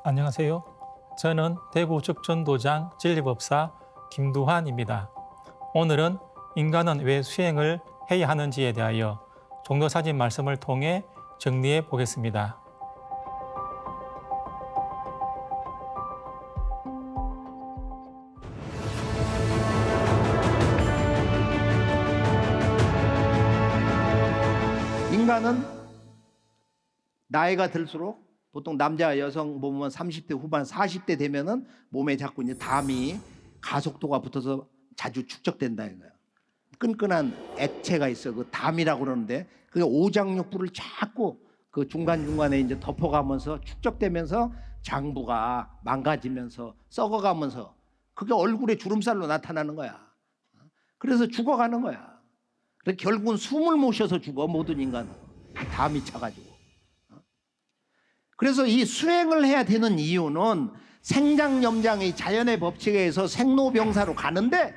안녕하세요. 저는 대구 죽전도장 진리법사 김두환입니다. 오늘은 인간은 왜 수행을 해야 하는지에 대하여 종려사진 말씀을 통해 정리해 보겠습니다. 인간은 나이가 들수록 보통 남자 여성 보면 30대 후반 40대 되면은 몸에 자꾸 이제 담이 가속도가 붙어서 자주 축적된다 이거야. 끈끈한 액체가 있어. 그 담이라고 그러는데 그게 오장육부를 자꾸 그 중간중간에 이제 덮어가면서 축적되면서 장부가 망가지면서 썩어가면서 그게 얼굴에 주름살로 나타나는 거야. 그래서 죽어가는 거야. 그래서 결국은 숨을 못 쉬어서 죽어 모든 인간은. 담이 차가지고. 그래서 이 수행을 해야 되는 이유는 생장염장의 자연의 법칙에 의해서 생로병사로 가는데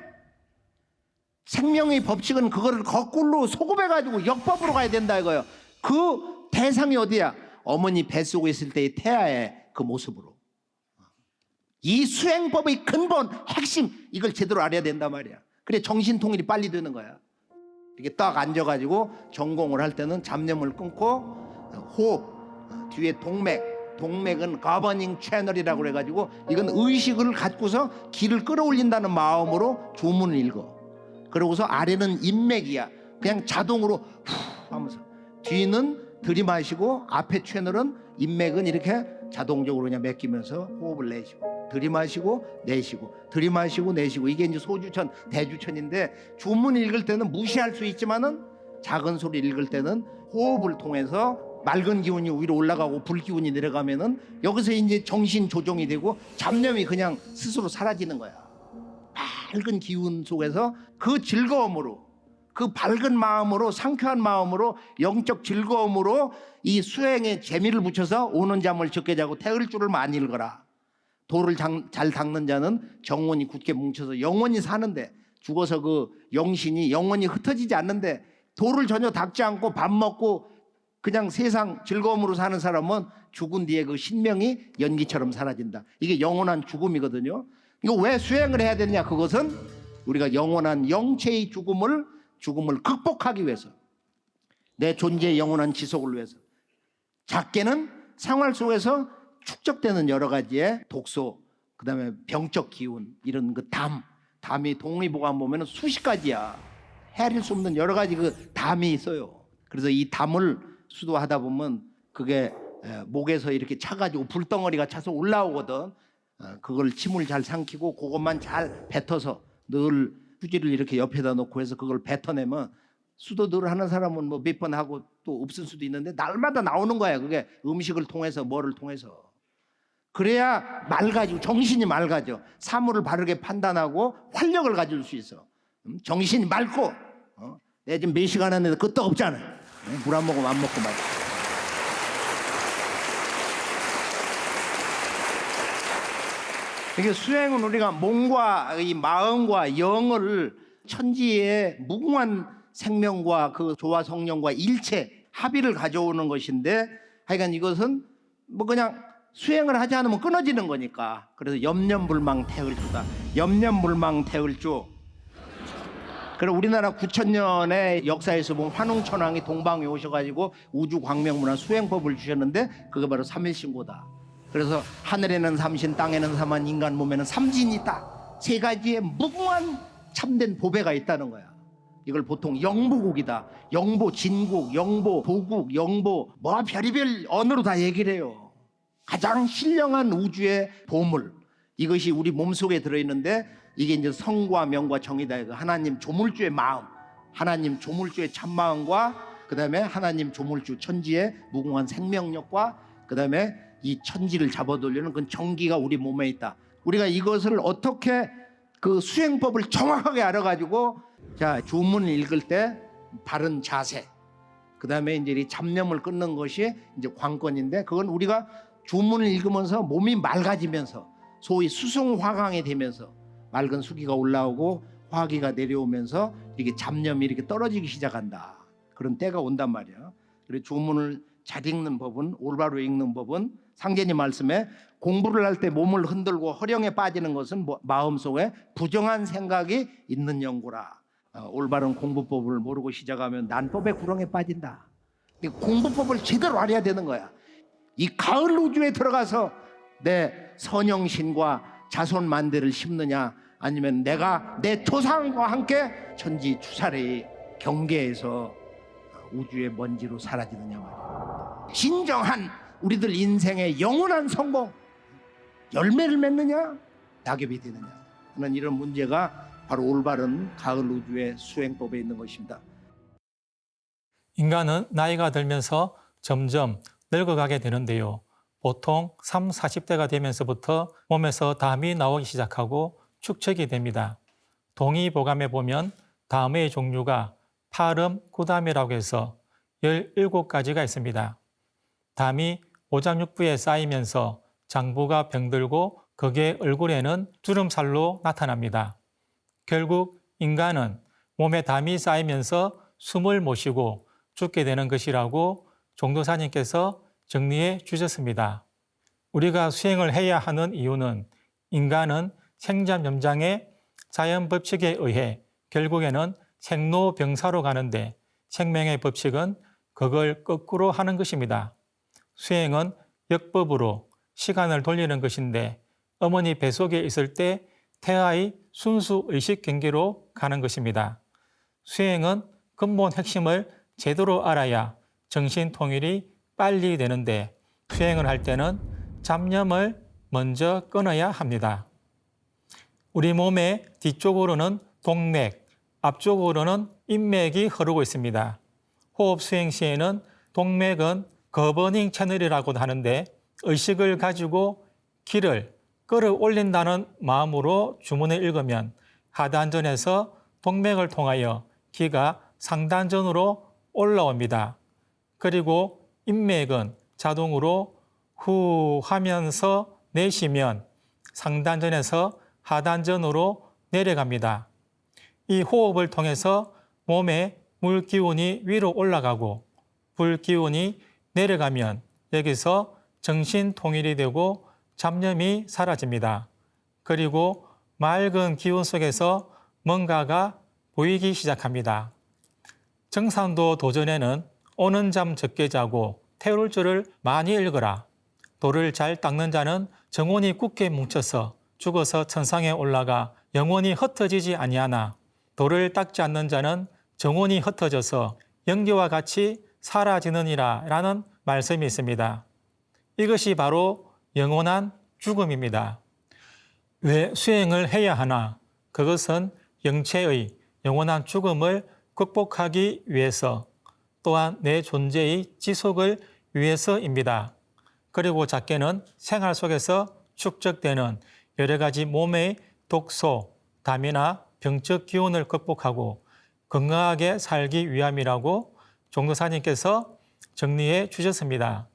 생명의 법칙은 그거를 거꾸로 소급해가지고 역법으로 가야 된다 이거예요. 그 대상이 어디야? 어머니 뱃속에 있을 때의 태아의 그 모습으로. 이 수행법의 근본 핵심 이걸 제대로 알아야 된단 말이야. 그래 정신통일이 빨리 되는 거야. 이렇게 딱 앉아가지고 전공을 할 때는 잡념을 끊고 호흡, 뒤에 동맥은 거버닝 채널이라고 그래가지고 이건 의식을 갖고서 기를 끌어올린다는 마음으로 주문을 읽어. 그러고서 아래는 인맥이야. 그냥 자동으로 후 하면서 뒤는 들이마시고 앞에 채널은 인맥은 이렇게 자동적으로 그냥 맡기면서 호흡을 내쉬고 들이마시고 내쉬고 들이마시고 내쉬고 이게 이제 소주천 대주천인데 주문 읽을 때는 무시할 수 있지만은 작은 소리 읽을 때는 호흡을 통해서 맑은 기운이 위로 올라가고 불 기운이 내려가면은 여기서 이제 정신 조정이 되고 잡념이 그냥 스스로 사라지는 거야. 밝은 기운 속에서 그 즐거움으로 그 밝은 마음으로 상쾌한 마음으로 영적 즐거움으로 이 수행에 재미를 붙여서 오는 잠을 적게 자고 태을 줄을 많이 읽어라. 돌을 잘 닦는 자는 정원이 굳게 뭉쳐서 영원히 사는데 죽어서 그 영신이 영원히 흩어지지 않는데 돌을 전혀 닦지 않고 밥 먹고 그냥 세상 즐거움으로 사는 사람은 죽은 뒤에 그 신명이 연기처럼 사라진다. 이게 영원한 죽음이거든요. 이거 왜 수행을 해야 되느냐? 그것은 우리가 영원한 영체의 죽음을 극복하기 위해서 내 존재의 영원한 지속을 위해서 작게는 생활 속에서 축적되는 여러 가지의 독소 그다음에 병적 기운 이런 그 담이 동의보감 보면 수십 가지야. 헤아릴 수 없는 여러 가지 그 담이 있어요. 그래서 이 담을 수도하다 보면 그게 목에서 이렇게 차가지고 불덩어리가 차서 올라오거든. 그걸 침을 잘 삼키고 그것만 잘 뱉어서 늘 휴지를 이렇게 옆에다 놓고 해서 그걸 뱉어내면 수도 늘 하는 사람은 뭐 몇 번 하고 또 없을 수도 있는데 날마다 나오는 거야. 그게 음식을 통해서 뭐를 통해서. 그래야 맑아지고 정신이 맑아져. 사물을 바르게 판단하고 활력을 가질 수 있어. 정신이 맑고 내가 지금 몇 시간 했는데 끄떡 없잖아. 물 한 모금 안 먹고 말이야. 이게 수행은 우리가 몸과 이 마음과 영을 천지의 무궁한 생명과 그 조화 성령과 일체 합의를 가져오는 것인데 하여간 이것은 뭐 그냥 수행을 하지 않으면 끊어지는 거니까 그래서 염려불망 태을주다. 염려불망 태을주. 그리고 우리나라 9,000년의 역사에서 보면 환웅천왕이 동방에 오셔가지고 우주광명문화 수행법을 주셨는데 그게 바로 삼일신고다. 그래서 하늘에는 삼신 땅에는 삼한 인간 몸에는 삼진이 있다. 세 가지의 무궁한 참된 보배가 있다는 거야. 이걸 보통 영보국이다. 영보 진국, 영보 도국, 영보 뭐 별의별 언어로 다 얘기를 해요. 가장 신령한 우주의 보물 이것이 우리 몸속에 들어있는데 이게 이제 성과 명과 정이다. 하나님 조물주의 마음, 하나님 조물주의 참마음과 그 다음에 하나님 조물주 천지의 무궁한 생명력과 그 다음에 이 천지를 잡아돌리는 그 정기가 우리 몸에 있다. 우리가 이것을 어떻게 그 수행법을 정확하게 알아가지고 자 주문을 읽을 때 바른 자세 그 다음에 이제 이 잡념을 끊는 것이 이제 관건인데 그건 우리가 주문을 읽으면서 몸이 맑아지면서 소위 수승화강이 되면서 맑은 수기가 올라오고 화기가 내려오면서 이렇게 잡념이 이렇게 떨어지기 시작한다. 그런 때가 온단 말이야. 그래서 주문을 잘 읽는 법은 올바로 읽는 법은 상제님 말씀에 공부를 할 때 몸을 흔들고 허령에 빠지는 것은 마음속에 부정한 생각이 있는 연구라. 올바른 공부법을 모르고 시작하면 난법의 구렁에 빠진다. 공부법을 제대로 알아야 되는 거야. 이 가을 우주에 들어가서 내 선영신과 자손 만대를 심느냐, 아니면 내가 내 조상과 함께 천지추사의 경계에서 우주의 먼지로 사라지느냐 말이야. 진정한 우리들 인생의 영원한 성공, 열매를 맺느냐 낙엽이 되느냐 하는 이런 문제가 바로 올바른 가을 우주의 수행법에 있는 것입니다. 인간은 나이가 들면서 점점 늙어가게 되는데요. 보통 30, 40대가 되면서부터 몸에서 담이 나오기 시작하고 축적이 됩니다. 동의보감에 보면 담의 종류가 파름, 구담이라고 해서 17가지가 있습니다. 담이 오장육부에 쌓이면서 장부가 병들고 그게 얼굴에는 주름살로 나타납니다. 결국 인간은 몸에 담이 쌓이면서 숨을 못 쉬고 죽게 되는 것이라고 종도사님께서 정리해 주셨습니다. 우리가 수행을 해야 하는 이유는 인간은 생장염장의 자연 법칙에 의해 결국에는 생로병사로 가는데 생명의 법칙은 그걸 거꾸로 하는 것입니다. 수행은 역법으로 시간을 돌리는 것인데 어머니 뱃속에 있을 때 태아의 순수 의식 경계로 가는 것입니다. 수행은 근본 핵심을 제대로 알아야 정신 통일이 빨리 되는데 수행을 할 때는 잡념을 먼저 끊어야 합니다. 우리 몸의 뒤쪽으로는 동맥, 앞쪽으로는 인맥이 흐르고 있습니다. 호흡 수행 시에는 동맥은 거버닝 채널이라고 하는데 의식을 가지고 기를 끌어올린다는 마음으로 주문을 읽으면 하단전에서 동맥을 통하여 기가 상단전으로 올라옵니다. 그리고 인맥은 자동으로 후 하면서 내쉬면 상단전에서 하단전으로 내려갑니다. 이 호흡을 통해서 몸의 물 기운이 위로 올라가고 불 기운이 내려가면 여기서 정신 통일이 되고 잡념이 사라집니다. 그리고 맑은 기운 속에서 뭔가가 보이기 시작합니다. 정상도 도전에는 오는 잠 적게 자고 태울 줄을 많이 읽어라. 돌을 잘 닦는 자는 정원이 굳게 뭉쳐서 죽어서 천상에 올라가 영원히 흩어지지 아니하나 돌을 닦지 않는 자는 정원이 흩어져서 연기와 같이 사라지느니라 라는 말씀이 있습니다. 이것이 바로 영원한 죽음입니다. 왜 수행을 해야 하나? 그것은 영체의 영원한 죽음을 극복하기 위해서, 또한 내 존재의 지속을 위해서입니다. 그리고 작게는 생활 속에서 축적되는 여러 가지 몸의 독소, 담이나 병적 기운을 극복하고 건강하게 살기 위함이라고 종도사님께서 정리해 주셨습니다.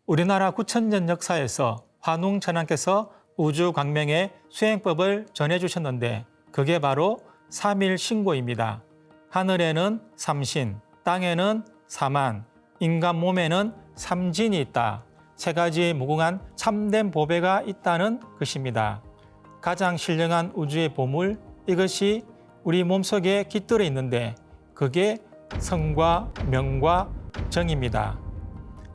우리나라 9,000년 역사에서 화농천왕께서 우주광명의 수행법을 전해주셨는데 그게 바로 삼일신고입니다. 하늘에는 삼신, 땅에는 사만, 인간 몸에는 삼진이 있다. 세 가지의 무궁한 참된 보배가 있다는 것입니다. 가장 신령한 우주의 보물, 이것이 우리 몸속에 깃들어 있는데 그게 성과 명과 정입니다.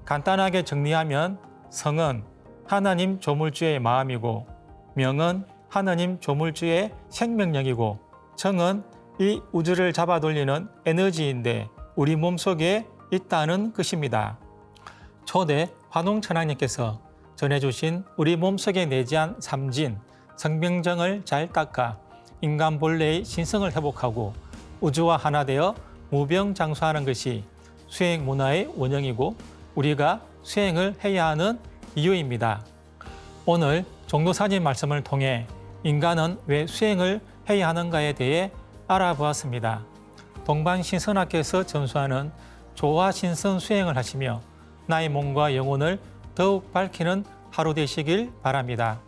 간단하게 정리하면 성은 하나님 조물주의 마음이고 명은 하나님 조물주의 생명력이고 정은 이 우주를 잡아 돌리는 에너지인데 우리 몸속에 있다는 것입니다. 초대 화농천왕님께서 전해주신 우리 몸속에 내재한 삼진, 성명정을 잘 닦아 인간 본래의 신성을 회복하고 우주와 하나 되어 무병장수하는 것이 수행 문화의 원형이고 우리가 수행을 해야 하는 이유입니다. 오늘 종도사님 말씀을 통해 인간은 왜 수행을 해야 하는가에 대해 알아보았습니다. 동방신선학교에서 전수하는 조화신선 수행을 하시며 나의 몸과 영혼을 더욱 밝히는 하루 되시길 바랍니다.